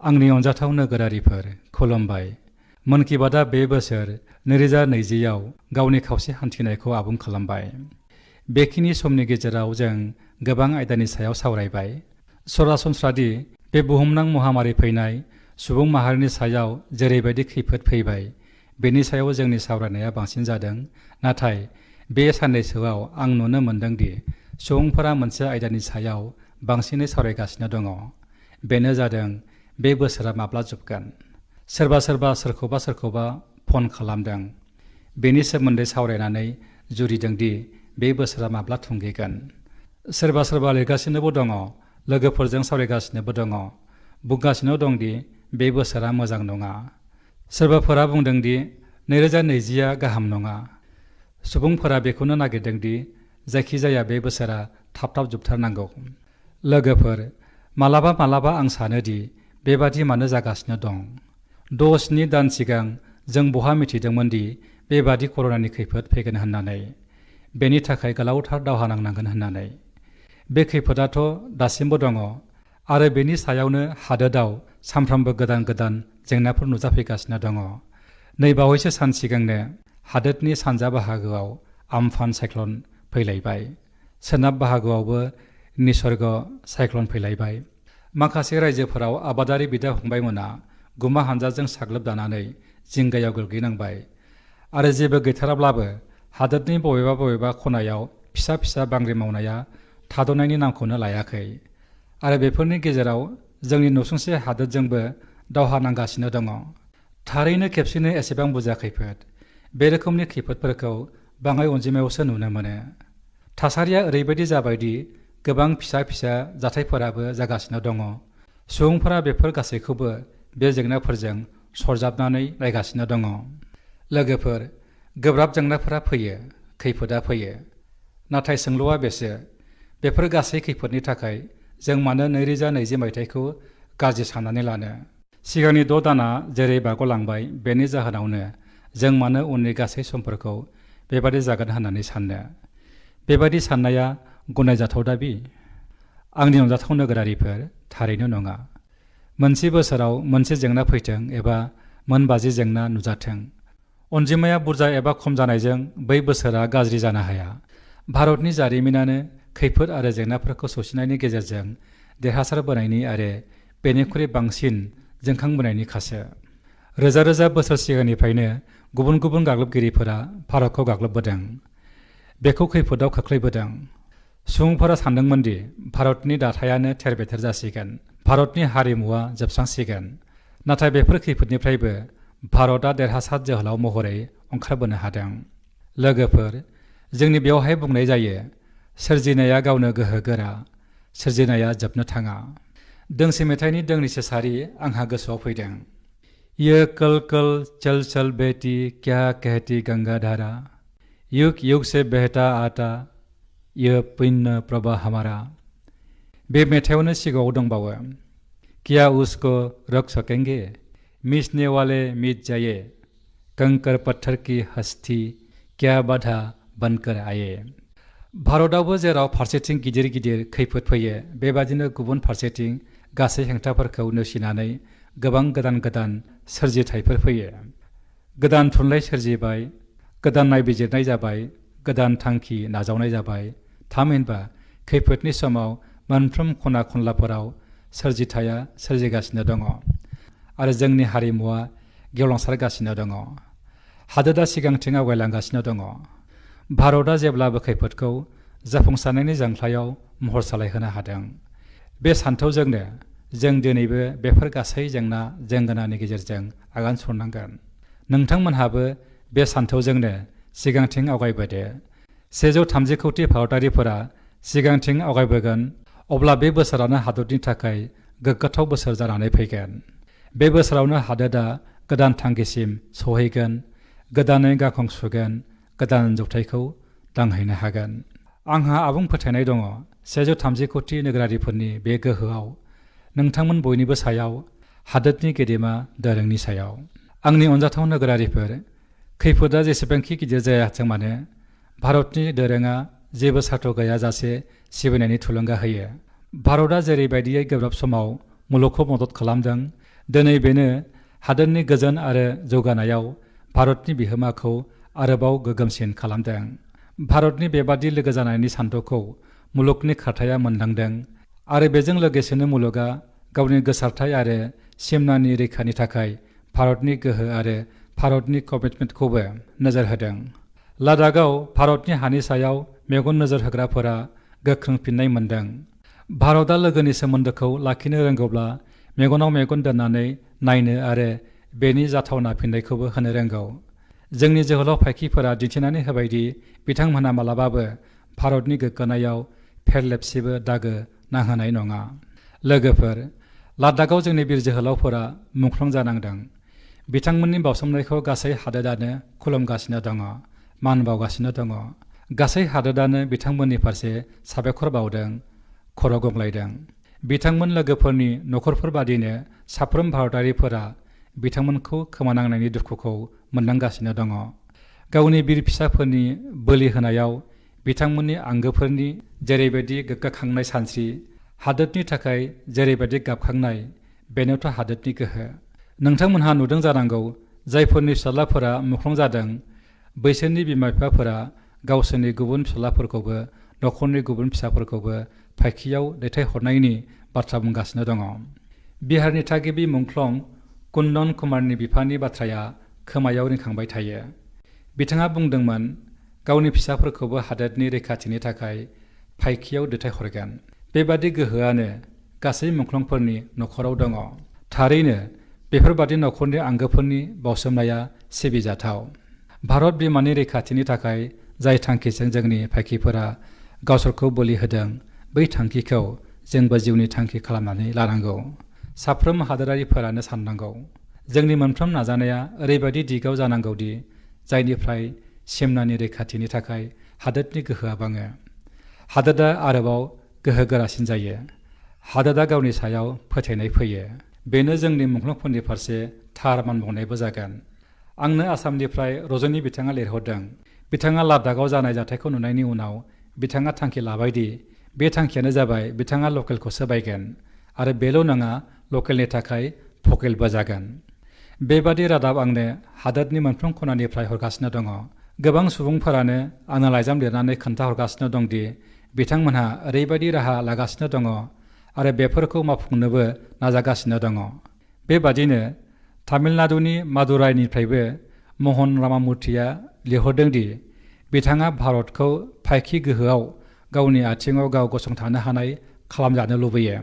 आंनि अनजाथाव नोगोरारिफोर खुलुमबाय। मन की बातआ बे बोसोर 2020आव गावनि खावसे हान्थिनायखौ आबुं खालामबाय। बेखिनि समनि गेजेराव जों गोबां आयदानि सायाव सावरायबाय। सरासनस्रादि बे बुहुमनां महामारि फैनाय सुबुं माहारिनि सायाव जेरैबायदि खैफोद फैबाय बेनि सायाव जोंनि सावरायनाया बांसिन जादों। नाथाय बे साननैसोआव आं नुनो मोन्दोंदि सुबुंफोरा मोनसे आयदानि सायाव बांसिनै सावरायगासिनो दङ। बेनो जादों बे बोसोरा माब्ला जोबगोन। सोरबा सोरखौबा फन खालामदों। बेनि सोमोन्दै सावरायनानै जुरिदोंदि बे बोसोरा माब्ला थुंगेगोन। सोरबा लिरगासिनोबो दङ, लोगोफोरजों सावरायगासिनोबो दङ, बुंगासिनो दंदि बे बोसोरा मोजां नङा। सोरबाफोरा बुंदोंदि 2020आ गाहाम नङा। सुबुंफोरा बेखौनो नागिरदोंदि जायखिजाया बे बोसोरा थाब जोबथारनांगौ। लोगोफोर, मालाबा आं सानोदि बेबादि मानो जागासिनो दं। 6-7 दान सिगां जों बहा मिथिदोंमोनदि बेबादि कर'नानि खैफोद फैगोन होननानै, बेनि थाखाय गोलावथार दावहा नांनांगोन होननानै। बे खैफोदाथ' दासिमबो दङ आरो बेनि सायावनो हादोराव सानफ्रोमबो गोदान जेंनाफोर नुजाफैगासिनो दङ। नै बावैसो सान सिगांनो हादोरनि सानजा बाहागोआव आम्फान साइक्ल'न फैलायबाय। सोनाब बाहागोआवबो निसर्ग साइक्ल'न फैलायबाय। माखासे रायजोफोराव आबादारि बिदा फंबायमोना गुमा हानजाजों साग्लोबजानानै जिंगायाव गोग्लैनांबाय। आरो जेबो गैथाराब्लाबो हादोरनि बबेबा खनायाव फिसा बांग्रि मावनाया थाद'नायनि नामखौनो लायाखै। आरो बेफोरनि गेजेराव जोंनि नसुंसे हादोरजोंबो दावहा नांगासिनो दङ। थारैनो खेबसेनो एसेबां बुरजा खैफोद। बे रोखोमनि खैफोदफोरखौ बाङाय अनजिमायावसो नुनो मोनो। थासारिया ओरैबायदि जाबायदि गोबां फिसा जाथायफोराबो जागासिनो दङ। सुबुंफोरा बेफोर गासैखौबो बे जेंनाफोरजों सरजाबनानै नायगासिनो दङ। लोगोफोर, गोब्राब जेंनाफोरा फैयो, खैफोदा फैयो। नाथाय सोंलुआ बेसो, बेफोर गासै खैफोदनि थाखाय जों मानो 2020 मायथाइखौ गाज्रि साननानै लानो? सिगांनि 6 दाना जेरै बारग'लांबाय बेनि जाहोनावनो जों मानो उननि गासै समफोरखौ बेबादि जागोन होननानै साननो? बेबादि साननाया गनायजाथाव दाबि? आंनि अनजाथाव नोगोरारिफोर, थारैनो नङा। मोनसे बोसोराव मोनसे जेंना फैथों एबा मोनबाजि जेंना नुजाथों, अनजिमाया बुरजा एबा खम जानायजों बै बोसोरा गाज्रि जानो हाया। भारतनि जारिमिनानो खैफोद आरो जेंनाफोरखौ सौसिनायनि गेजेरजों देरहासारबोनायनि आरो बेनिख्रुइ बांसिन जोंखांबोनायनि खासो। रोजा बोसोर सिगांनिफ्रायनो गुबुन गाग्लोबगिरिफोरा भारतखौ गाग्लोबबोदों, बेखौ खैफोदाव खोख्लैबोदों। सुबुंफोरा सानदोंमोनदि भारतनि दाथायानो थेर-बेथेर जासिगोन, भारतनि हारिमुवा जोबस्रांसिगोन। नाथाय बेफोर खैफोदनिफ्रायबो भारतआ देरहासार जोहोलाव महरै ओंखारबोनो हादों। लोगोफोर, जोंनि बेवहाय बुंनाय जायो, सोरजिनाया गावनो गोहोगोरा, सोरजिनाया जोबनो थाङा। दोंसे मेथाइनि दोंनैसो सारि आंहा गोसोआव फैदों। ये कल चल बेटी क्या कहती गंगाधारा, युग से बहता आता ये पुण्य प्रवाह हमारा। बे मेथाइयावनो सिगाङाव दंबावो, क्या उसको रोक सकेंगे, मिटने वाले मिट जाए, कंकर पत्थर की हस्ती क्या बाधा बनकर आए। भारतआवबो जेराव फारसेथिं गिदिर खैफोद फैयो, बेबादिनो गुबुन फारसेथिं गासै हेंथाफोरखौ नेवसिनानै गोबां गोदान सोरजिथायफोर फैयो। गोदान थुनलाइ सोरजिबाय, गोदान नायबिजिरनाय जाबाय, गोदान थांखि नाजावनाय जाबाय। थामहिनबा खैफोदनि समाव मोनफ्रोम खना खनलाफोराव सोरजिथाया सोरजिगासिनो दङ आरो जोंनि हारिमुवा गेवलांसारगासिनो दङ। हादोरा सिगांथिं आवगायलांगासिनो दङ। भारतआ जेब्लाबो खैफोदखौ जाफुंसारनायनि जांख्लायाव महर सोलायहोनो हादों। बे सान्थौजोंनो जों दिनैबो बेफोर गासै जेंनानि गेजेरजों आगान सुरनांगोन। नोंथांमोनहाबो बे सान्थौजोंनो सिगांथिं आवगायबोदो। 130 कौटि भारतारिफोरा सिगांथिं आवगायबोगोन, अब्ला बे बोसोरानो हादरनि थाखाय गोग्गाथाव बोसोर जानानै फैगोन। बे बोसोरावनो हादोरा गोदान थांखिसिम सौहैगोन, गोदानै गांखं सुगोन, गोदान जौथायखौ दांहैनो हागोन। आंहा आबुं फोथायनाय दङ 130 कौटि नोगोरारिफोरनि बे गोहोआव, नोंथांमोन बयनिबो सायाव, हादोरनि गेदेमा दोरोंनि सायाव। आंनि अनजाथाव नोगोरारिफोर, खैफोदा जेसेबांखि गिदिर जायाथों मानो, भारतनि दोरोङा जेबो सार्थ गैयाजासे सिबिनायनि थुलुंगा होयो। भारतआ जेरैबायदियै गोब्राब समाव मुलुगखौ मदद खालामदों, दिनै बेनो हादोरनि गोजोन आरो जौगानायाव भारतनि बिहोमाखौ आरोबाव गोगोमसिन खालामदों। भारतनि बेबादि लोगो जानायनि सान्थौखौ मुलुगनि खारथाया मोनदांदों आरो बेजों लोगोसेनो मुलुगा गावनि गोसारथाय आरो सिमनानि रैखानि थाखाय भारतनि गोहो आरो भारतनि कमिटमेन्टखौबो नोजोर होदों। लादाखआव भारतनि हानि सायाव मेगन नोजोर होग्राफोरा गोख्रों फिन्नाय मोन्दों। भारतआ लोगोनि सोमोन्दोखौ लाखिनो रोंगौब्ला मेगनाव मेगन दोन्नानै नायनो आरो बेनि जाथावना फिन्नायखौबो होनो रोंगौ। जोंनि जोहोलाव फायखिफोरा दिन्थिनानै होबायदि बिथांमोनहा मालाबाबो भारतनि गोग्गानायाव फेरलेबसेबो दागो नांहोनाय नङा। लोगोफोर, लादाखआव जोंनि बिर जोहोलावफोरा मुंख्लं जानांदों। बिथांमोननि बावसोमनायखौ गासै हादोरानो खुलुमगासिनो दङ, मान बावगासिनो दङ। गासै हादोरानो बिथांमोननि फारसे साबायखर बावदों, खर' गंग्लायदों। बिथांमोन लोगोफोरनि नखरफोर बादिनो साफ्रोम भारतारिफोरा बिथांमोनखौ खोमानांनायनि दुखुखौ मोनदांगासिनो दङ। गावनि बिर फिसाफोरनि बोलि होनायाव बिथांमोननि आंगोफोरनि जेरैबायदि गोग्गाखांनाय सानस्रि, हादोरनि थाखाय जेरैबायदि गाबखांनाय, बेनोथ' हादोरनि गोहो। नोंथांमोनहा नुदों जानांगौ, जायफोरनि फिसाज्लाफोरा मुंख्लं जादों, बैसोरनि बिमा बिफाफोरा गावसोरनि गुबुन फिसाज्लाफोरखौबो नखरनि गुबुन फिसाफोरखौबो फायखियाव दैथायहरनायनि बाथ्रा बुंगासिनो दङ। बिहारनि थागिबि मुंख्लं कुन्दन कुमारनि बिफानि बाथ्राया खोमायाव रिंखांबाय थायो। बिथाङा बुंदोंमोन गावनि फिसाफोरखौबो हादोरनि रैखाथिनि थाखाय फायखियाव दैथायहरगोन। बेबादि गोहोआनो गासै मुंख्लंफोरनि नखराव दङ। थारैनो बेफोरबादि नखरनि आंगोफोरनि बावसोमनाया सिबिजाथाव। भारत बिमानि रैखाथिनि थाखाय जाय थांखिजों जोंनि फायखिफोरा गावसोरखौ बोलि होदों, बै थांखिखौ जोंबो जिउनि थांखि खालामनानै लानांगौ। साफ्रोम हादोरारिफोरानो साननांगौ। जोंनि मोनफ्रोम नाजानाया ओरैबायदि दिगाव जानांगौदि जायनिफ्राय सिमनानि रैखाथिनि थाखाय हादोरनि गोहोआ बाङो। हादोरा आरोबाव गोहो गोरासिन जायो। हादोरा गावनि सायाव फोथायनाय फैयो। बेनो जोंनि मुंख्लंफोरनि फारसे थार मान बावनायबो जागोन। आंनो आसामनिफ्राय रजनी बिथाङा लिरहरदों। बिथाङा लादाखआव जानाय जाथायखौ नुनायनि उनाव बिथाङा थांखि लाबायदि बे थांखियानो जाबाय बिथाङा लकेलखौसो बायगोन आरो बेल' नङा, लकेलनि थाखाय भकेलबो जागोन। बेबादि रादाब आंनो हादोरनि मोनफ्रोम खनानिफ्राय हरगासिनो दङ। गोबां सुबुंफोरानो आंनो लाइजाम लिरनानै खोन्थाहरगासिनो दंदि बिथांमोनहा ओरैबायदि राहा लागासिनो दङ आरो बेफोरखौ मावफुंनोबो नाजागासिनो दङ। बेबादिनो तामिलनाडुनि मादुराइनिफ्रायबो महन रामामुर्तिया लिरहरदोंदि बिथाङा भारतखौ फायखि गोहोआव गावनि आथिङाव गाव गसंथानो हानाय खालामजानो लुबैयो।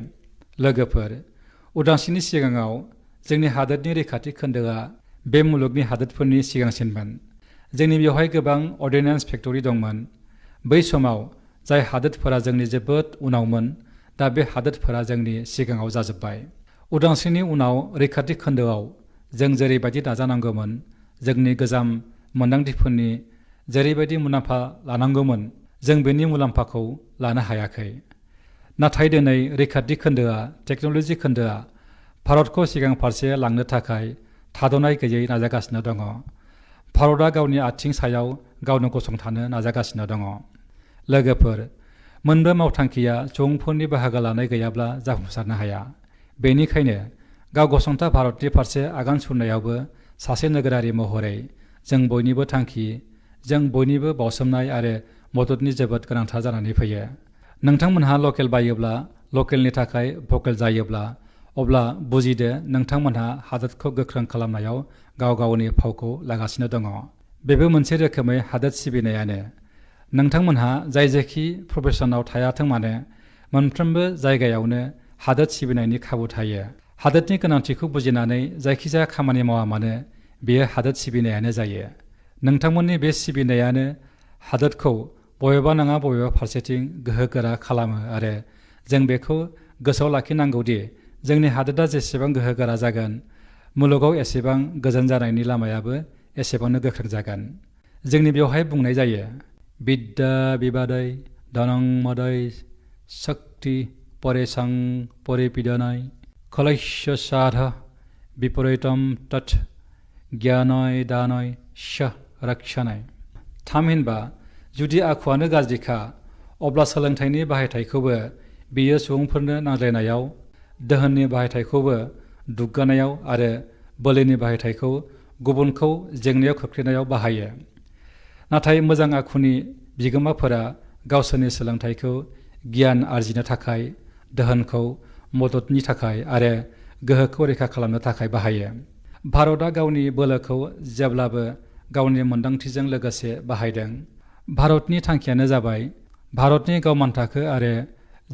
लोगोफोर, उदांस्रिनि सिगाङाव जोंनि हादोरनि रैखाथि खोन्दोआ बे मुलुगनि हादोरफोरनि सिगांसिनमोन। जोंनि बेवहाय गोबां अर्डिनेन्स फेक्टरि दंमोन। बै समाव जाय हादोरफोरा जोंनि जोबोद उनावमोन, दा बे हादोरफोरा जोंनि सिगाङाव जाजोब्बाय। उदांस्रिनि उनाव रैखाथि खोन्दोआव जों जेरैबायदि नाजानांगौमोन, जोंनि गोजाम मोन्दांथिफोरनि जेरैबायदि मुलाम्फा लानांगौमोन, जों बेनि मुलाम्फाखौ लानो हायाखै। नाथाय दिनै रैखाथि खोन्दोआ, टेक्न'लजि खोन्दोआ भारतखौ सिगां फारसे लांनो थाखाय थाद'नाय गैयै नाजागासिनो दङ। भारतआ गावनि आथिं सायाव गावनो गसंथानो नाजागासिनो दङ। लोगोफोर, मोनबो मावथांखिया सुबुंफोरनि बाहागो लानाय गैयाब्ला जाफुंसारनो हाया। बेनिखायनो गाव गसंथा भारतनि फारसे आगान सुरनायावबो सासे नोगोरारि महरै जों बयनिबो थांखि, जों बयनिबो बावसोमनाय आरो मददनि जोबोद गोनांथार जानानै फैयो। नोंथांमोनहा लकेल बायोब्ला, लकेलनि थाखाय भकेल जायोब्ला, अब्ला बुजिदो नोंथांमोनहा हादोरखौ गोख्रों खालामनायाव गाव गावनि फावखौ लागासिनो दङ। बेबो मोनसे रोखोमै हादोर सिबिनायानो। नोंथांमोनहा जाय जेखि प्रफेसनाव थायाथों मानो, मोनफ्रोमबो जायगायावनो हादोर सिबिनायनि खाबु थायो। हादोरनि गोनांथिखौ बुजिनानै जायखिजाया खामानि मावा मानो, बेयो हादोर सिबिनायानो जायो। नोंथांमोननि बे सिबिनायानो हादोरखौ बबेबा नङा बबेबा फारसेथिं गोहोगोरा खालामो आरो जों बेखौ गोसोआव लाखिनांगौदि जोंनि हादोरा जेसेबां गोहोगोरा जागोन, मुलुगाव एसेबां गोजोन जानायनि लामायाबो एसेबांनो गोख्रों जागोन। जोंनि बेवहाय बुंनाय जायो, बिद्या बिबादै धनं मदै शक्ति परेशं परिपीडनाय खलैश्य साध विपरीतम तत् ज्ञानय दानय स रक्षनाय। थामहिनबा, जुदि आखुआनो गाज्रिखा, अब्ला सोलोंथाइनि बाहायथायखौबो बियो सुबुंफोरनो नांज्लायनायाव, दोहोननि बाहायथायखौबो दुग्गानायाव आरो बोलोनि बाहायथायखौ गुबुनखौ जेंनायाव खोख्लैनायाव बाहायो। नाथाय मोजां आखुनि बिगोमाफोरा गावसोरनि सोलोंथाइखौ गियान आरजिनो थाखाय, दोहोनखौ मददनि थाखाय आरो गोहोखौ रैखा खालामनो थाखाय बाहायो। भारतआ गावनि बोलोखौ जेब्लाबो गावनि मोन्दांथिजों लोगोसे बाहायदों। भारतनि थांखियानो जाबाय भारतनि गावमानथाखो आरो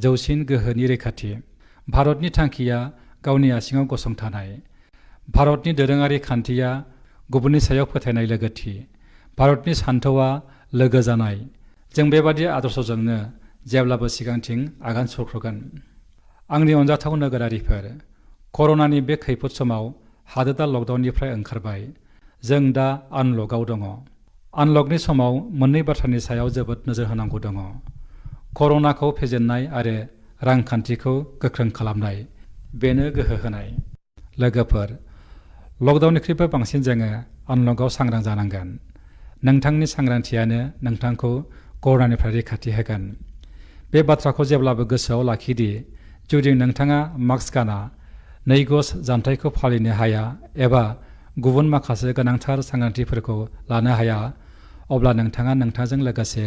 जौसिन गोहोनि रैखाथि। भारतनि थांखिया गावनि आथिङाव गसंथानाय। भारतनि दोरोङारि खान्थिया गुबुननि सायाव फोथायनाय लोगोथि। भारतनि सान्थौआ लोगो जानाय। जों बेबादि आदर्शजोंनो जेब्लाबो सिगांथिं आगान सुरख्लगोन। आंनि अनजाथाव नोगोरारिफोर, कर'नानि बे खैफोद समाव हादोरा लकडाउननिफ्राय ओंखारबाय। जों दा आनलकआव दङ। आनलकनि समाव मोननै बाथ्रानि सायाव जोबोद नोजोर होनांगौ दङ। कर'नाखौ फेजेननाय आरो रांखान्थिखौ गोख्रों खालामनाय, बेनो गोहो होनाय। लोगोफोर, लकडाउननिख्रुइबो बांसिन जोङो आनलकआव सांग्रां जानांगोन। नोंथांनि सांग्रांथियानो नोंथांखौ कर'नानिफ्राय रैखाथि होगोन। बे बाथ्राखौ जेब्लाबो गोसोआव लाखिदि जुदि नोंथाङा मास्क गाना, 2 गज जानथायखौ फालिनो हाया एबा गुबुन माखासे गोनांथार सांग्रांथिफोरखौ लानो हाया, अब्ला नोंथाङा नोंथांजों लोगोसे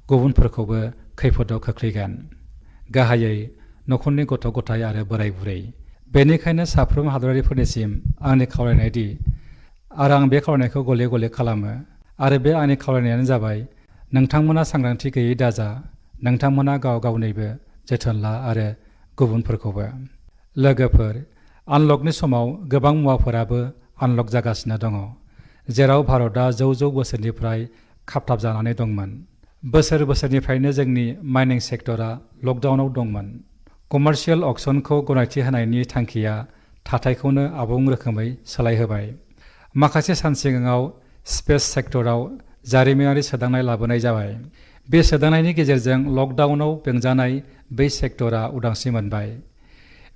गुबुनफोरखौबो खैफोदाव खोख्लैगोन, गाहायै न'खरनि गथ' गथाय आरो बोराय बुरै। बेनिखायनो साफ्रोम हादरारिफोरनिसिम आंनि खावलायनाय दि, आरो आं बे खावलायनायखौ गले गले खालामो, आरो बे आंनि खावलायनायानो जाबाय नोंथांमोना सांग्रांथि गैयै दाजा। नोंथांमोना गाव गावनिबो जोथोन ला आरो गुबुनफोरखौबो। लोगोफोर, आनलकनि समाव गोबां मुवाफोराबो आनलक जागासिनो दङ, जेराव भारतआ जौ बोसोरनिफ्राय खाबथाब जानानै दंमोन। बोसोरनिफ्रायनो जोंनि माइनिं सेक्टरा लकडाउनाव दंमोन। कमार्शियेल अक्सनखौ गनायथि होनायनि थांखिया थाथायखौनो आबुं रोखोमै सोलायहोबाय। माखासे सान सिगाङाव स्पेस सेक्टराव जारिमिनारि सोदांनाय लाबोनाय जाबाय। बे सोदांनायनि गेजेरजों लकडाउनाव बेंजानाय बै सेक्टरा उदांस्रि मोनबाय।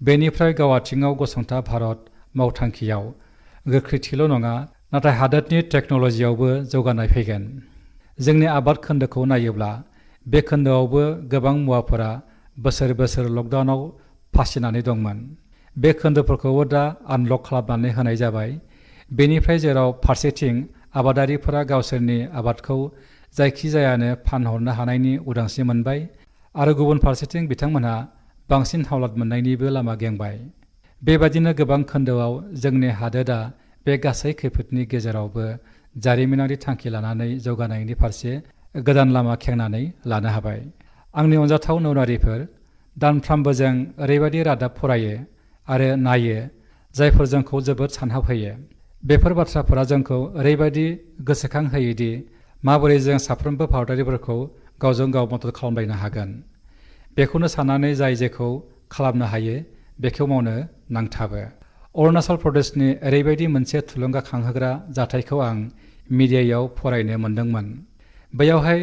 बेनिफ्राय गाव आथिङाव गसंथा भारत मावथांखियाव गोख्रैथिल' नङा, नाथाय हादोरनि टेक्न'लजियावबो जौगानाय फैगोन। जोंनि आबाद खोन्दोखौ नायोब्ला बे खोन्दोआवबो गोबां मुवाफोरा बोसोर लकडाउनाव फासिनानै दंमोन। बे खोन्दोफोरखौबो दा आनलक खालामनानै होनाय जाबाय। बेनिफ्राय जेराव फारसेथिं आबादारिफोरा गावसोरनि आबादखौ जायखिजायानो फानहरनो हानायनि उदांस्रि मोनबाय, आरो गुबुन फारसेथिं बिथांमोनहा बांसिन हावलाद मोननायनिबो लामा गेंबाय। बेबादिनो गोबां खोन्दोआव जोंनि हादोरा बे गासै खैफोदनि गेजेरावबो जारिमिनारि थांखि लानानै जौगानायनि फारसे गोदान लामा खेंनानै लानो हाबाय। आंनि अनजाथाव नौनारिफोर, दानफ्रामबो जों ओरैबायदि रादाब फरायो आरो नायो जायफोर जोंखौ जोबोद सानहाबहोयो। बेफोर बाथ्राफोरा जोंखौ ओरैबायदि गोसोखांहोयोदि माबोरै जों साफ्रोमबो भारतारिफोरखौ गावजों गाव मदद खालामलायनो हागोन। बेखौनो साननानै जाय जेखौ खालामनो हायो बेखौ मावनो नांथाबो। अरुणाचल प्रदेशनि ओरैबायदि मोनसे थुलुंगाखांहोग्रा जाथायखौ आं मिडियायाव फरायनो मोन्दोंमोन। बैयावहाय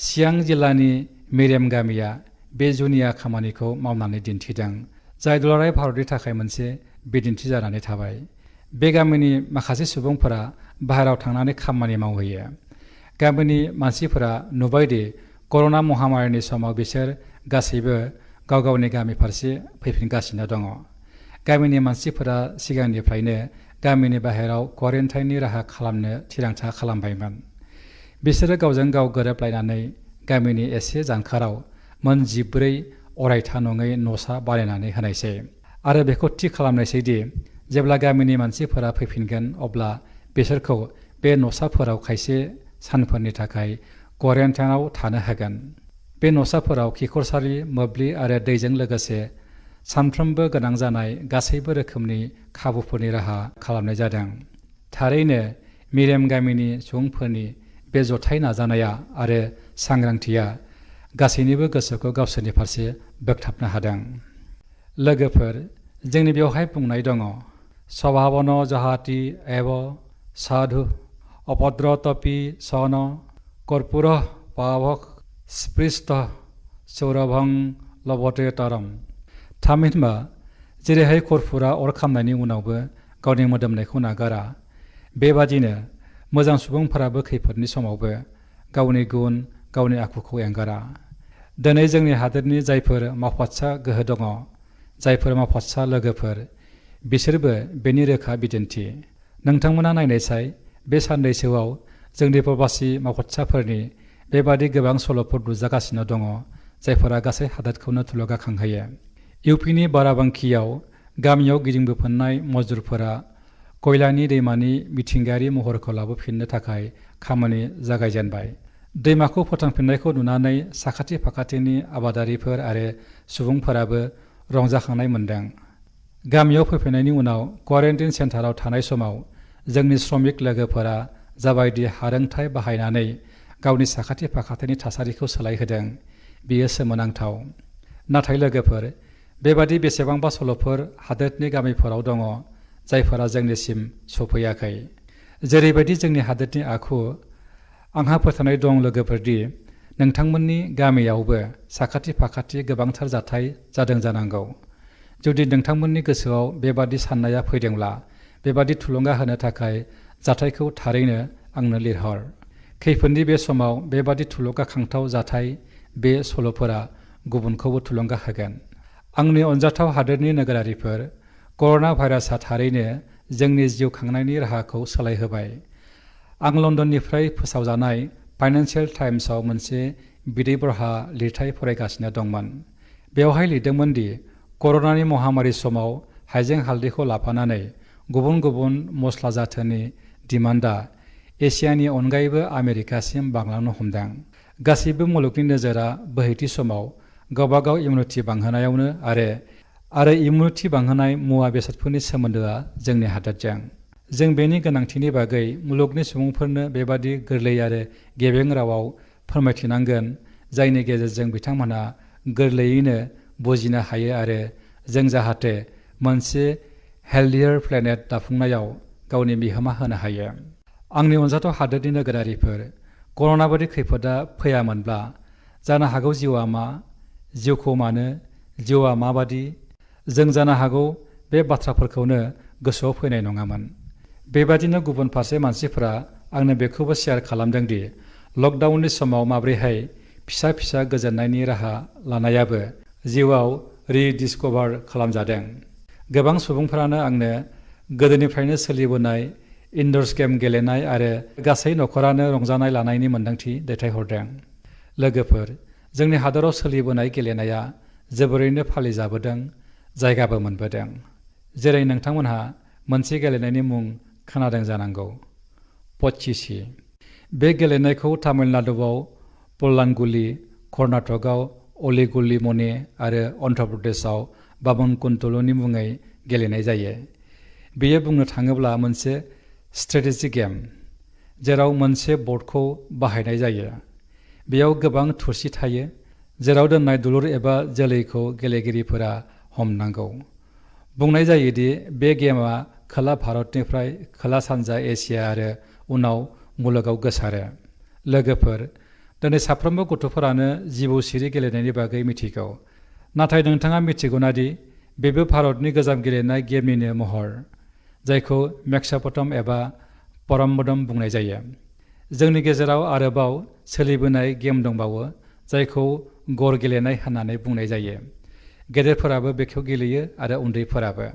सियां जिल्लानि मिरेम गामिया बे जुनिया खामानिखौ मावनानै दिन्थिदों, जाय दुलाराय भारतनि थाखाय मोनसे बिदिन्थि जानानै थाबाय। बे गामिनि माखासे सुबुंफोरा बाहेरायाव थांनानै खामानि मावहैयो। गामिनि मानसिफोरा नुबायदि कर'ना महामारिनि समाव बिसोर गासैबो गाव गावनि गामि फारसे फैफिनगासिनो दङ। गामिनि मानसिफोरा सिगांनिफ्रायनो गामिनि बाहेरायाव क्वारेन्टाइननि राहा खालामनो थिरांथा खालामबायमोन। बिसोरो गावजों गाव गोरोबलायनानै गामिनि एसे जानखाराव मोन 14 अरायथा नङै न'सा बानायनानै होनायसै, आरो बेखौ थि खालामनायसै दि जेब्ला गामिनि मानसिफोरा फैफिनगोन अब्ला बिसोरखौ बे न'साफोराव खायसे सानफोरनि थाखाय क्वारेन्टाइनाव थानो होगोन। बे न'साफोराव खिखरसालि, मोब्लिब आरो दैजों लोगोसे सानफ्रोमबो गोनां जानाय गासैबो रोखोमनि खाबुफोरनि राहा खालामनाय जादों। थारैनो मिरेम गामिनि सुबुंफोरनि बे जथाय नाजानाया आरो सांग्रांथिया गासैनिबो गोसोखौ गावसोरनि फारसे बोगथाबनो हादों। लोगोफोर, जोंनि बेवहाय बुंनाय दङ, स्वभावन जहाति एव साधु अपद्रतपि सन कर्पूर पावक स्पृष्ट सौरभं लभते तरम। थामहिनबा, जेरैहाय कर्पूरा अर खामनायनि उनावबो गावनि मोदोमनायखौ नागारा, बेबादिनो मोजां सुबुंफोराबो खैफोदनि समावबो गावनि गुन, गावनि आखुखौ एंगारा। दिनै जोंनि हादोरनि जायफोर मावफादसा गोहो दङ, जायफोर मावफादसा लोगोफोर, बिसोरबो बेनि रोखा बिदिन्थि। नोंथांमोना नायनायसाय बे साननैसोआव जोंनि प्रबासि मावख'थिसाफोरनि बेबादि गोबां सल'फोर नुजागासिनो दङ, जायफोरा गासै हादोरखौनो थुलुंगाखांहोयो। इउपिनि बाराबांकियाव गामियाव गिदिंबोफिननाय मजदुरफोरा कयलानि दैमानि मिथिंगायारि महरखौ लाबोफिननो थाखाय खामानि जागायजेनबाय। दैमाखौ फोथांफिननायखौ नुनानै साखाथि फाखाथिनि आबादारिफोर आरो सुबुंफोराबो रंजाखांनाय मोन्दों। गामियाव फैफिननायनि उनाव क्वारेन्टाइन सेन्टाराव थानाय समाव जोंनि श्रमिक लोगोफोरा जाबायदि हारोंथाय बाहायनानै गावनि साखाथि फाखाथिनि थासारिखौ सोलायहोदों, बेयो सोमोनांथाव। नाथाय लोगोफोर, बेबादि बेसेबांबा सल'फोर हादोरनि गामिफोराव दङ, जायफोरा जोंनिसिम सफैयाखै। जेरैबायदि जोंनि हादोरनि आखु, आंहा फोथायनाय दं लोगोफोरदि नोंथांमोननि गामियावबो साखाथि फाखाथि गोबांथार जाथाय जादों जानांगौ। जुदि नोंथांमोननि गोसोआव बेबादि साननाया फैदोंब्ला, बेबादि थुलुंगा होनो थाखाय जाथायखौ थारैनो आंनो लिरहर। खैफोदनि बे समाव बेबादि थुलुंगाखांथाव जाथाय, बे सल'फोरा गुबुनखौबो थुलुंगा होगोन। आंनि अनजाथाव हादोरनि नोगोरारिफोर, कर'ना भाइरासआ थारैनो जोंनि जिउ खांनायनि राहाखौ सोलायहोबाय। आं लन्दननिफ्राय फोसावजानाय फाइनेन्सियेल टाइम्सआव मोनसे बिदै बरहा लिरथाइ फरायगासिनो दंमोन। बेवहाय लिरदोंमोन दि कर'नानि महामारि समाव हाइजें हालदैखौ लाफानानै गुबुन गुबुन मस्ला जाथोनि डिमान्डआ एसियानि अनगायैबो आमेरिकासिम बांलांनो हमदों। गासैबो मुलुगनि नोजोरा बोहैथि समाव गावबागाव इमिउनिटि बांहोनायावनो आरो इमिउनिटि बांहोनाय मुवा बेसादफोरनि सोमोन्दोआ जोंनि हादोरजों। जों बेनि गोनांथिनि बागै मुलुगनि सुबुंफोरनो बेबादि गोरलै आरो गेबें रावाव फोरमायथिनांगोन, जायनि गेजेरजों बिथांमोनहा गोरलैयैनो बुजिनो हायो आरो जों जाहाथे मोनसे हेल्दियर प्लेनेट दाफुंनायाव गावनि बिहोमा होनो हायो। आंनि अनजाथाव हादोरनि नोगोरारिफोर, कर'ना बायदि खैफोदा फैयामोनब्ला जानो हागौ जिउआ मा, जिउखौ मानो, जिउआ माबादि, जों जानो हागौ बे बाथ्राफोरखौनो गोसोआव फैनाय नङामोन। बेबादिनो गुबुन फारसे मानसिफोरा आंनो बेखौबो शेयार खालामदों दि लकडाउननि समाव माब्रैहाय फिसा फिसा गोजोननायनि राहा लानायाबो जिउआव रिडिस्कभार खालामजादों। गोबां सुबुंफोरानो आंनो गोदोनिफ्रायनो सोलिबोनाय इनड'र्स गेम गेलेनाय आरो गासै नखरानो रंजानाय लानायनि मोन्दांथि दैथायहरदों। लोगोफोर, जोंनि हादराव सोलिबोनाय गेलेनाया जोबोरैनो फालिजाबोदों, जायगाबो मोनबोदों। जेरै नोंथांमोनहा मोनसे गेलेनायनि मुं खोनादों जानांगौ, पच्चीसी। बे गेलेनायखौ तामिलनाडुआव पल्लांगुली, कर्नाटकआव अली गुली मने आरो अन्ध्र प्रदेशआव बामन कुंटलुनि मुङै गेलेनाय जायो। बेयो बुंनो थाङोब्ला मोनसे स्ट्रेटेजि गेम, जेराव मोनसे बर्डखौ बाहायनाय जायो। बेयाव गोबां थुरसि थायो, जेराव दोननाय दुलुर एबा जोलैखौ गेलेगिरिफोरा हमनांगौ। बुंनाय जायोदि बे गेमआ खोला भारतनिफ्राय खोला सानजा एसिया आरो उनाव मुलुगाव गोसारो। लोगोफोर, दिनै साफ्रोमबो गथ'फोरानो जिबौ सिरि गेलेनायनि बागै मिथिगौ। नाथाय नोंथाङा मिथिगौना दि बेबो भारतनि गोजाम गेलेनाय गेमनिनो महर, जायखौ मेक्सापटम एबा परम्बदम बुंनाय जायो। जोंनि गेजेराव आरोबाव सोलिबोनाय गेम दंबावो, जायखौ गर गेलेनाय होननानै बुंनाय जायो। गेदेरफोराबो बेखौ गेलेयो आरो उन्दैफोराबो।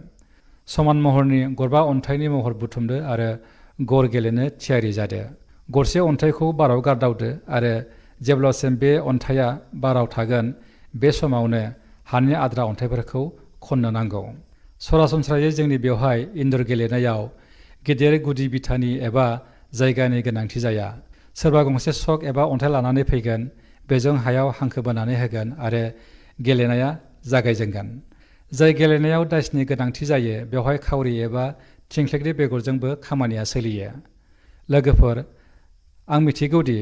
समान महरनि गरबा अन्थाइनि महर बुथुमदो आरो गर गेलेनो थियारि जादो। गरसे अन्थाइखौ बाराव गारदावदो आरो जेब्लासिम बे अन्थाइया बाराव थागोन, बे समावनो हानि आद्रा अन्थाइफोरखौ खननो नांगौ। सरासनस्रायै जोंनि बेवहाय इनड'र गेलेनायाव गिदिर गुदि बिथानि एबा जायगानि गोनांथि जाया। सोरबा गंसे चक एबा अन्थाइ लानानै फैगोन, बेजों हायाव हांखो बोनानै होगोन आरो गेलेनाया जागायजेनगोन। जाय गेलेनायाव डाइसनि गोनांथि जायो, बेवहाय खाउरि एबा थिंख्लिनि बेगरजोंबो खामानिया सोलियो। लोगोफोर, आं मिथिगौदि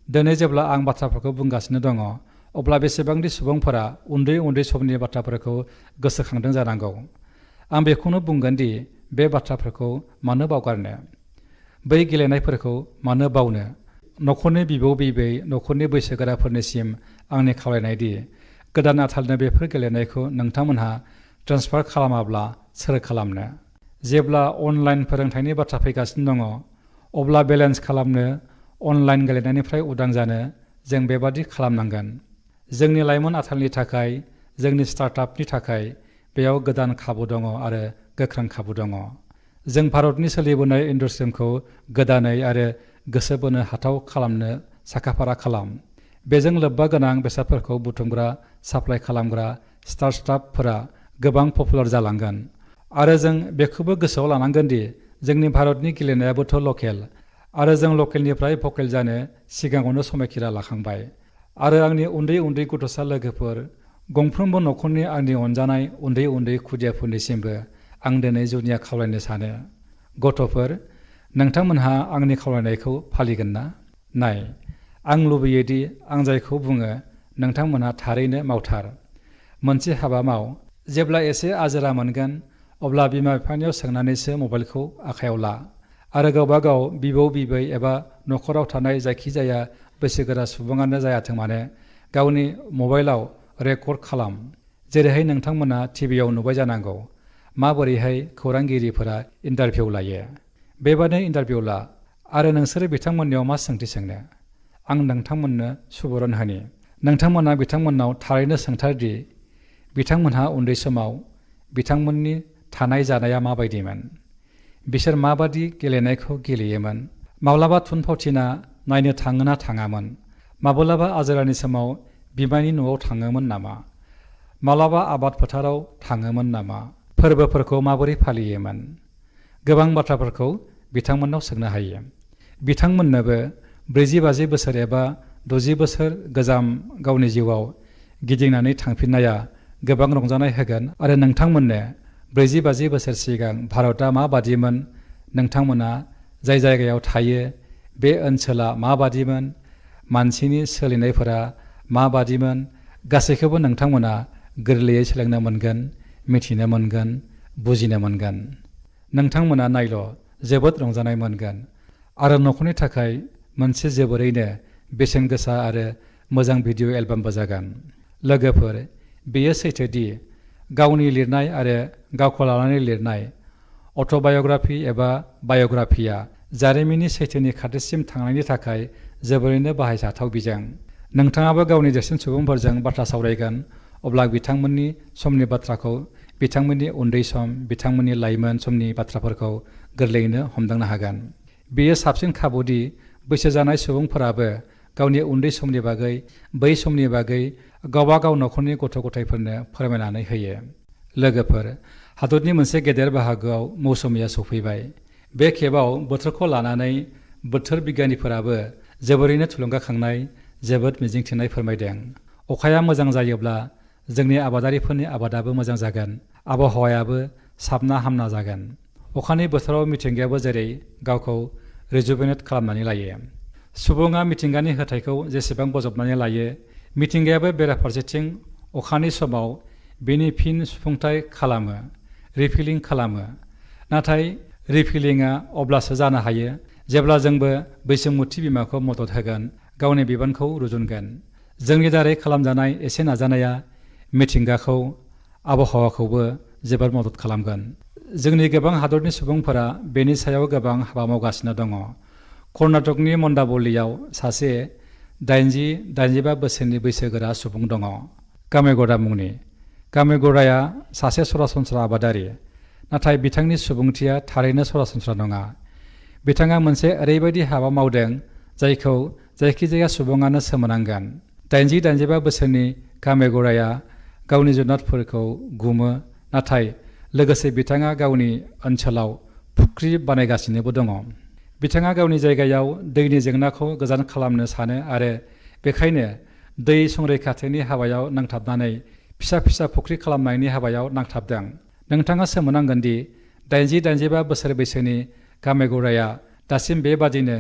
दिनै जेब्ला आं बाथ्राफोरखौ बुंगासिनो दङ, अब्ला बेसेबांदि सुबुंफोरा उन्दै उन्दै समनि बाथ्राफोरखौ गोसोखांदों जानांगौ। आं बेखौनो बुंगोन दि बे बाथ्राफोरखौ मानो बावगारनो, बै गेलेनायफोरखौ मानो बावनो। नखरनि बिबौ बिबै, नखरनि बैसोगोराफोरनिसिम आंनि खावलायनाय दि गोदान आथालनो बेफोर गेलेनायखौ नोंथांमोनहा ट्रेन्सफार खालामाब्ला सोर खालामनो। जेब्ला अनलाइन फोरोंथायनि बाथ्रा फैगासिनो दङ, अब्ला बेलेन्स खालामनो, अनलाइन गेलेनायनिफ्राय उदां जानो जों बेबादि खालामनांगोन। जोंनि लाइमोन आथालनि थाखाय, जोंनि स्टार्टआपनि थाखाय बेयाव गोदान खाबु दङ आरो गोख्रों खाबु दङ। जों भारतनि सोलिबोनाय इन्डास्ट्रिखौ गोदानै आरो गोसो बोनो हाथाव खालामनो साखाफारा खालाम। बेजों लोब्बा गोनां बेसादफोरखौ बुथुमग्रा, साप्लाइ खालामग्रा स्टार्टआपफोरा गोबां पपुलार जालांगोन। आरो जों बेखौबो गोसोआव लानांगोन दि जोंनि भारतनि गेलेनायाबोथ' लकेल, आरो जों लकेलनिफ्राय भकेल जानो सिगाङावनो समायखिरा लाखांबाय। आरो आंनि उन्दै उन्दै गथ'सा लोगोफोर, गंफ्रोमबो न'खरनि आंनि अनजानाय उन्दै उन्दै खुदियाफोरनिसिमबो आं दिनै जुनिया खावलायनो सानो, गथ'फोर, नोंथांमोनहा आंनि खावलायनायखौ फालिगोन ना? नाय, आं लुबैयो दि आं जायखौ बुङो नोंथांमोनहा थारैनो मावथार। मोनसे हाबा माव। जेब्ला एसे आजिरा मोनगोन अब्ला बिमा बिफानियाव सोंनानैसो मबाइलखौ आखायाव ला। आरो गावबा गाव बिबौ बिबै एबा न'खराव थानाय जायखिजाया बैसोगोरा सुबुङानो जायाथों मानो गावनि मबाइलाव रेकर्ड खालाम। जेरैहाय नोंथांमोना टिभियाव नुबाय जानांगौ माबोरैहाय खौरांगिरिफोरा इन्टारभिउ लायो। बेबादि इन्टारभिउ ला आरो नोंसोरो बिथांमोननियाव मा सोंथि सोंनो। आं नोंथांमोननो सुबुरुन होनि, नोंथांमोना बिथांमोननाव थारैनो सोंथारदि बिथांमोनहा उन्दै समाव बिथांमोननि थानाय जानाया माबायदिमोन, बिसोर माबादि गेलेनायखौ गेलेयोमोन, माब्लाबा थुनफावथिना नायनो थाङोना थाङामोन, माब्लाबा आजिरानि समाव बिमानि न'आव थाङोमोन नामा, माब्लाबा आबाद फोथाराव थाङोमोन नामा, फोरबोफोरखौ माबोरै फालियोमोन। गोबां बाथ्राफोरखौ बिथांमोननाव सोंनो हायो। बिथांमोननोबो 40-50 बोसोर एबा 60 बोसोर गोजाम गावनि जिउआव गिदिंनानै थांफिननाया गोबां रंजानाय होगोन। आरो नोंथांमोननो 40-50 बोसोर सिगां भारतआ माबादिमोन, नोंथांमोना जाय जायगायाव थायो बे ओनसोला माबादिमोन, मानसिनि सोलिनायफोरा माबादिमोन, गासैखौबो नोंथांमोना गोरलैयै सोलोंनो मोनगोन, मिथिनो मोनगोन, बुजिनो मोनगोन। नोंथांमोना नायल' जोबोद रंजानाय मोनगोन आरो न'खरनि थाखाय मोनसे जोबोरैनो बेसेन गोसा आरो मोजां भिडिअ' एलबामबो जागोन। लोगोफोर, बेयो सैथोदि गावनि लिरनाय आरो गावखौ लानानै लिरनाय अट'बाय'ग्राफि एबा बाय'ग्राफिया जारिमिननि सैथोनि खाथिसिम थांनायनि थाखाय जोबोरैनो बाहायजाथाव बिजों। नोंथाङाबो गावनि देरसिन सुबुंफोरजों बाथ्रा सावरायगोन, अब्ला बिथांमोननि समनि बाथ्राखौ, बिथांमोननि उन्दै सम, बिथांमोननि लाइमोन समनि बाथ्राफोरखौ गोरलैयैनो हमदांनो हागोन। बेयो साबसिन खाबुदि बैसो जानाय सुबुंफोराबो गावनि उन्दै समनि बागै, बै समनि बागै गावबा गाव न'खरनि गथ' गथायफोरनो फोरमायनानै होयो। लोगोफोर, हादरनि मोनसे गेदेर बाहागोआव मौसुमिया सफैबाय। बे खेबाव बोथोरखौ लानानै बोथोर बिगियानिफोराबो जोबोरैनो थुलुंगाखांनाय, जोबोद मिजिंथिनाय फोरमायदों। अखाया मोजां जायोब्ला जोंनि आबादारिफोरनि आबादाबो मोजां जागोन, आबहावायाबो साबना हामना जागोन। अखानि बोथोराव मिथिंगायाबो जेरै गावखौ रिजुभेनेट खालामनानै लायो। सुबुङा मिथिंगानि होथायखौ जेसेबां बजबनानै लायो, मिथिंगायाबो बेराफारसेथिं अखानि समाव बेनि फिन सुफुंथाय खालामो, रिफिलिं खालामो। नाथाय रिफिलिंआ अब्लासो जानो हायो जेब्ला जोंबो बैसोमुथि बिमाखौ मदद होगोन, गावनि बिबानखौ रुजुनगोन। जोंनि दारै खालामजानाय एसे नाजानाया मिथिंगाखौ, आबहावाखौबो जोबोर मदद खालामगोन। जोंनि गोबां हादरनि सुबुंफोरा बेनि सायाव गोबां हाबा मावगासिनो दङ। कर्नाटकनि मन्डाबल्लीआव सासे 80-85 बोसोरनि बैसोगोरा सुबुं दङ, कामेगौड़ा मुंनि। कामेगौड़ाया सासे सरासनस्रा आबादारि, नाथाय बिथांनि सुबुंथिया थारैनो सरासनस्रा नङा। बिथाङा मोनसे ओरैबायदि हाबा मावदों जायखौ जायखिजाया सुबुङानो सोमोनांगोन। 80-85 बोसोरनि कामेगौड़ाया गावनि जुनारफोरखौ गुमो, नाथाय लोगोसे बिथाङा गावनि ओनसोलाव फुख्रि बानायगासिनोबो दङ। बिथाङा गावनि जायगायाव दैनि जेंनाखौ गोजान खालामनो सानो आरो बेखायनो दै संरैखाथिनि हाबायाव नांथाबनानै फिसा फिसा फुख्रि खालामनायनि हाबायाव नांथाबदों। नोंथाङा सोमोनांगोन दि 80-85 बोसोर बैसोनि कामेगौड़ाया दासिम बेबादिनो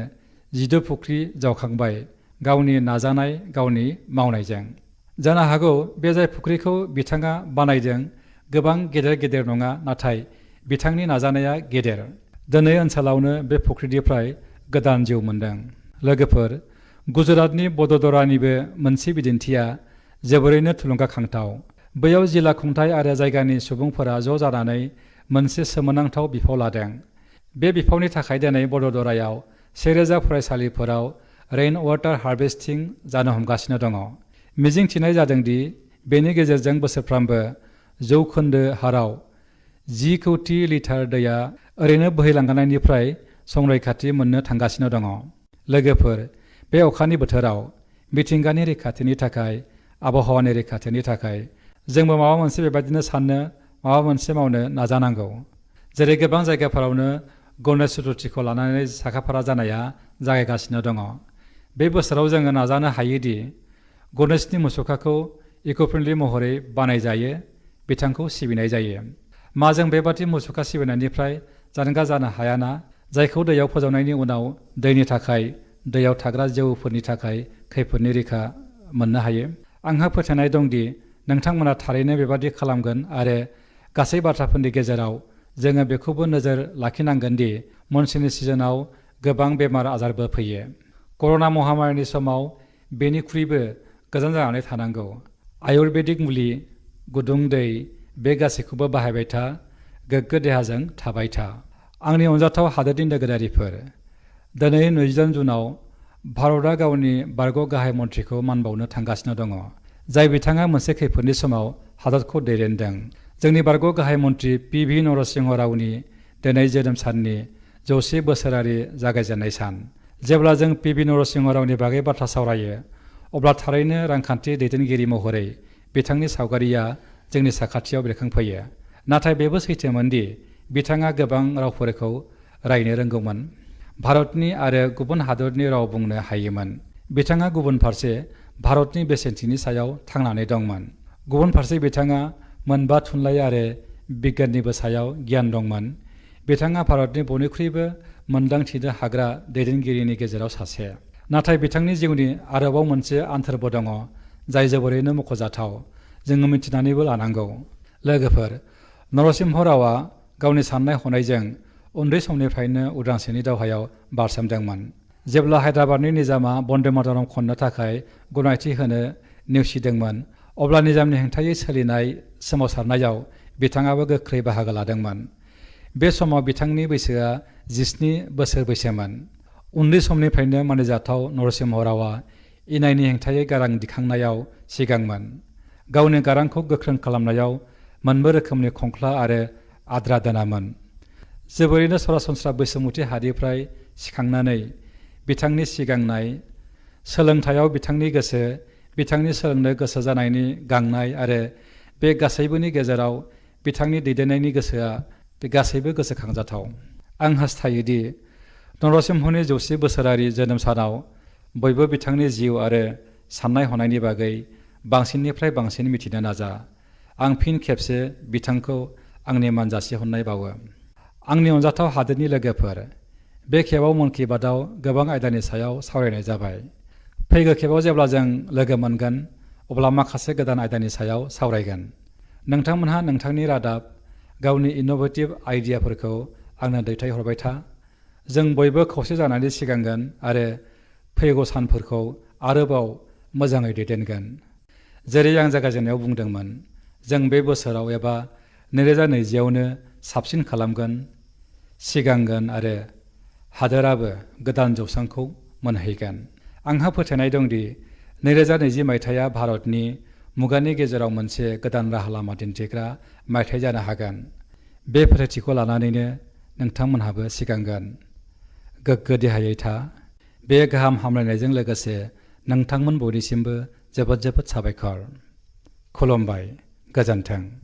12 फुख्रि जावखांबाय, गावनि नाजानाय, गावनि मावनायजों। जानो हागौ बे जाय फुख्रिखौ बिथाङा बानायदों गोबां गेदेर गेदेर नङा, नाथाय बिथांनि नाजानाया गेदेर। दिनै ओनसोलावनो बे फुख्रिनिफ्राय गोदान जिउ मोनदों। लोगोफोर, गुजरातनि बड'दरानिबो मोनसे बिदिन्थिया जोबोरैनो थुलुंगाखांथाव। बैयाव जिल्ला खुंथाय आरो जायगानि सुबुंफोरा ज' जानानै मोनसे सोमोनांथाव बिफाव लादों। बे बिफावनि थाखाय दिनै बड'दरायाव 1000 फरायसालिफोराव रेइन वाटार हारभेस्टिं जानो हमगासिनो दङ। मिजिं थिनाय जादों दि बेनि गेजेरजों बोसोरफ्रोमबो जौखोन्दो हाराव 10 कौटि लिटार दैया ओरैनो बोहैलांगारनायनिफ्राय संरैखाथि मोननो थांगासिनो दङ। लोगोफोर, बे अखानि बोथोराव मिथिंगानि रैखाथिनि थाखाय, आबहावानि रैखाथिनि थाखाय जोंबो माबा मोनसे बेबायदिनो साननो, माबा मोनसे मावनो नाजानांगौ। जेरै गोबां जायगाफोरावनो गणेश चतुर्थीखौ लानानै साखाफारा जानाया जागायगासिनो दङ। बे बोसोराव जोङो नाजानो हायोदि गणेशनि मुसुखाखौ इक'-फ्रेन्डलि महरै बानायजायो, बिथांखौ सिबिनाय जायो। मा जों बेबादि मुसुखा सिबिनायनिफ्राय जानगार जानो हायाना, जायखौ दैयाव फोजावनायनि उनाव दैनि थाखाय, दैयाव थाग्रा जिउफोरनि थाखाय खैफोदनि रैखा मोननो हायो। आंहा फोथायनाय दंदि नोंथांमोना थारैनो बेबादि खालामगोन आरो गासै बाथ्राफोरनि गेजेराव जोङो बेखौबो नोजोर लाखिनांगोन दि मनसुननि सिजनाव गोबां बेमार आजारबो फैयो। कर'ना महामारिनि समाव बेनिख्रुइबो गोजान जानानै थानांगौ। आयुर्वेदिक मुलि, गुदुं दै, बे गासैखौबो बाहायबाय था, गोग्गो देहाजों थाबाय था। आंनि अनजाथाव हादोरनि नोगोरारिफोर, दिनै 20 जुनाव भारतआ गावनि बारग' गाहाय मन्थ्रिखौ मान बावनो थांगासिनो दङ, जाय बिथाङा मोनसे खैफोदनि समाव हादरखौ दैदेनदों। जोंनि बारग' गाहाय मन्थ्रि पि.भि. नरसिंह रावनि दिनै जोनोम साननि 100 बोसोरारि जागायजेननाय सान। जेब्ला जों पि.भि. नरसिंह रावनि बागै बाथ्रा सावरायो, अब्ला थारैनो रांखान्थि दैदेनगिरि महरै बिथांनि सावगारिया जोंनि साखाथियाव बेरखांफैयो। नाथाय बेबो सैथोमोन दि बिथाङा गोबां रावफोरखौ रायनो रोंगौमोन। भारतनि आरो गुबुन हादरनि राव बुंनो हायोमोन। बिथाङा गुबुन फारसे भारतनि बेसेनथिनि सायाव थांनानै दंमोन। गुबुन फारसे बिथाङा मोनबा थुनलाइ आरो बिगियाननिबो सायाव गियान दंमोन। बिथाङा भारतनि बयनिख्रुइबो मोनदांथिनो हाग्रा दैदेनगिरिनि गेजेराव सासे। नाथाय बिथांनि जिउनि आरोबाव मोनसे आन्थोरबो दङ, जाय जोबोरैनो मख'जाथाव, जोङो मिथिनानैबो लानांगौ। लोगोफोर, नरसिंह रावआ गावनि साननाय हनायजों उन्दै समनिफ्रायनो उदांस्रिनि दावहायाव बारसोमदोंमोन। जेब्ला हायद्राबादनि निजामा बन्दे मातरम खननो थाखाय गनायथि होनो नेवसिदोंमोन, अब्ला निजामनि हेंथायै सोलिनाय सोमावसारनायाव बिथाङाबो गोख्रै बाहागो लादोंमोन। बे समाव बिथांनि बैसोआ 17 बोसोर बैसोमोन। उन्दै समनिफ्रायनो मानिजाथाव नरसिंह रावआ इनायनि हेंथायै गारां दिखांनायाव सिगांमोन। गावनि गारांखौ गोख्रों खालामनायाव मोनबो रोखोमनि खंख्ला आरो आद्रा दोनामोन। जोबोरैनो सरासनस्रा बैसोमुथि हारिफ्राय सिखांनानै बिथांनि सिगांनाय, सोलोंथायाव बिथांनि गोसो, बिथांनि सोलोंनो गोसो जानायनि गांनाय आरो बे गासैबोनि गेजेराव बिथांनि दैदेननायनि गोसोआ, बे गासैबो गोसोखांजाथाव। आं हास्थायोदि नरसिंहनि 100 बोसोरारि जोनोम सानाव बयबो बिथांनि जिउ आरो साननाय हनायनि बागै बांसिननिफ्राय बांसिन मिथिनो नाजा। आं फिन खेबसे बिथांखौ आंनि मान जासिहरनाय बावो। आंनि अनजाथाव हादोरनि लोगोफोर, बे खेबाव मन की बातआव गोबां आयदानि सायाव सावरायनाय जाबाय। फैगौ खेबाव जेब्ला जों लोगो मोनगोन, अब्ला माखासे गोदान आयदानि सायाव सावरायगोन। नोंथांमोनहा नोंथांनि रादाब, गावनि इन'भेटिभ आइडियाफोरखौ आंनो दैथायहरबाय था। जों बयबो खौसे जानानै सिगांगोन आरो फैगौ सानफोरखौ आरोबाव मोजाङै दैदेनगोन। जेरै आं जागायजेननायाव बुंदोंमोन, जों बे बोसोराव एबा 2020आवनो साबसिन खालामगोन, सिगांगोन आरो हादोराबो गोदान जौसांखौ मोनहैगोन। आंहा फोथायनाय दंदि 2020 मायथाइया भारतनि मुगानि गेजेराव मोनसे गोदान राहा लामा दिन्थिग्रा मायथाइ जानो हागोन। बे फोथायथिखौ लानानैनो नोंथांमोनहाबो सिगांगोन। गोग्गो देहायै था। बे गाहाम हामलायनायजों लोगोसे नोंथांमोन बयनिसिमबो जोबोद जोबोद साबायखर। खुलुमबाय, गोजोन्थों।